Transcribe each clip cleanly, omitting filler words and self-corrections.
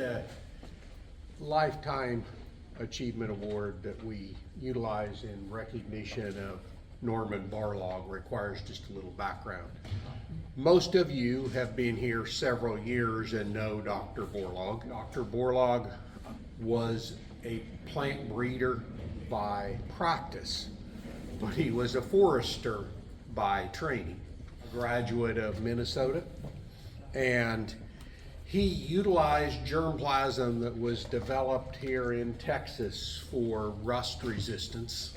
The Lifetime Achievement Award that we utilize in recognition of Norman Borlaug requires just a little background. Most of you have been here several years and know Dr. Borlaug. Dr. Borlaug was a plant breeder by practice, but he was a forester by training. A graduate of Minnesota, and he utilized germplasm that was developed here in Texas for rust resistance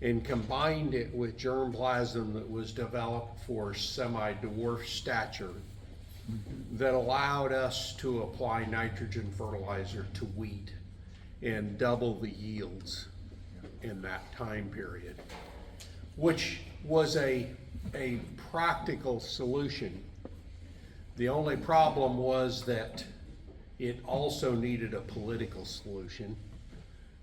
and combined it with germplasm that was developed for semi-dwarf stature that allowed us to apply nitrogen fertilizer to wheat and double the yields in that time period, which was a practical solution. The only problem was that it also needed a political solution,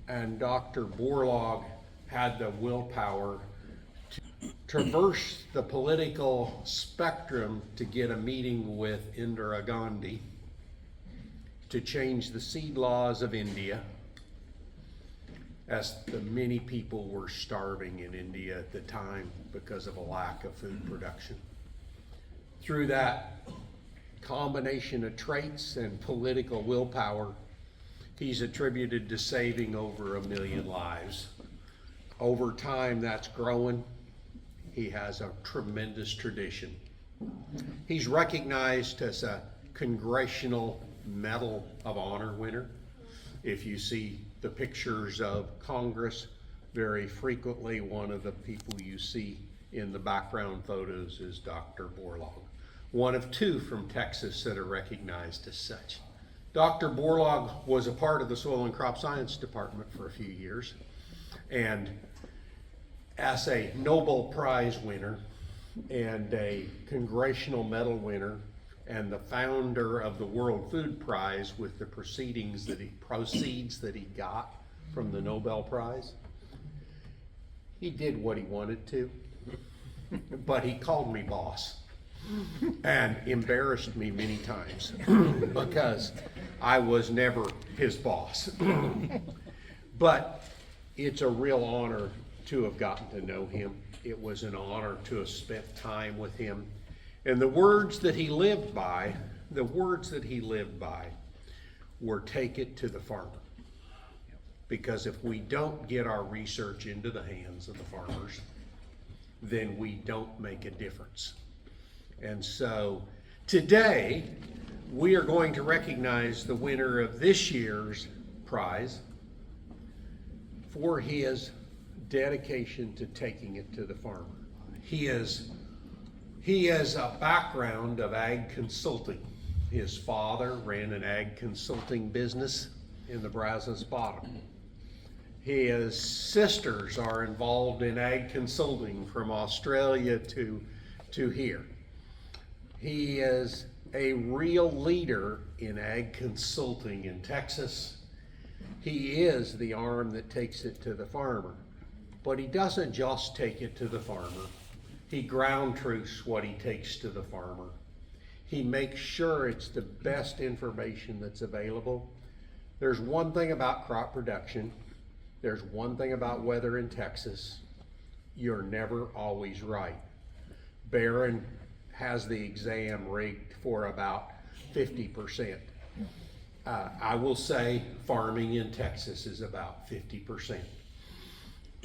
and Dr. Borlaug had the willpower to traverse the political spectrum to get a meeting with Indira Gandhi to change the seed laws of India, as the many people were starving in India at the time because of a lack of food production. Through that combination of traits and political willpower, he's attributed to saving over 1 million lives. Over time, that's growing. He has a tremendous tradition. He's recognized as a Congressional Medal of Honor winner. If you see the pictures of Congress, very frequently one of the people you see in the background photos is Dr. Borlaug. One of two from Texas that are recognized as such. Dr. Borlaug was a part of the Soil and Crop Science Department for a few years, and as a Nobel Prize winner and a Congressional Medal winner and the founder of the World Food Prize with the proceeds that he got from the Nobel Prize, he did what he wanted to, but he called me boss and embarrassed me many times because I was never his boss. But it's a real honor to have gotten to know him. It was an honor to have spent time with him. And the words that he lived by were take it to the farmer. Because if we don't get our research into the hands of the farmers, then we don't make a difference. And so today, we are going to recognize the winner of this year's prize for his dedication to taking it to the farmer. He has a background of ag consulting. His father ran an ag consulting business in the Brazos Bottom. His sisters are involved in ag consulting from Australia to here. He is a real leader in ag consulting in Texas. He is the arm that takes it to the farmer. But he doesn't just take it to the farmer. He ground truths what he takes to the farmer. He makes sure it's the best information that's available. There's one thing about crop production. There's one thing about weather in Texas. You're never always right. Barron has the exam rigged for about 50%. I will say farming in Texas is about 50%.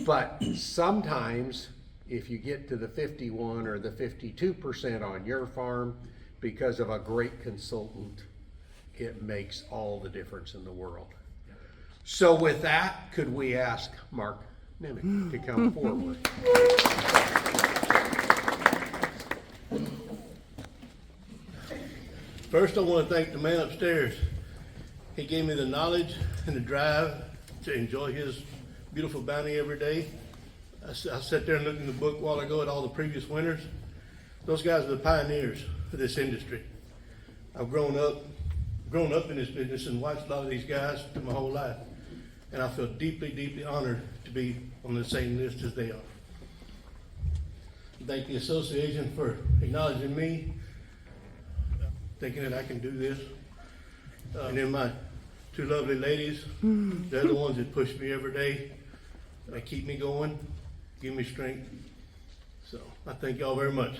But sometimes if you get to the 51 or the 52% on your farm, because of a great consultant, it makes all the difference in the world. So with that, could we ask Mark Nimick to come forward? First, I want to thank the man upstairs. He gave me the knowledge and the drive to enjoy his beautiful bounty every day. I sat there and looked in the book a while ago at all the previous winners. Those guys are the pioneers of this industry. I've grown up in this business and watched a lot of these guys through my whole life. And I feel deeply, deeply honored to be on the same list as they are. Thank the association for acknowledging me, thinking that I can do this. And then my two lovely ladies, they're the ones that push me every day. They keep me going, give me strength. So I thank y'all very much.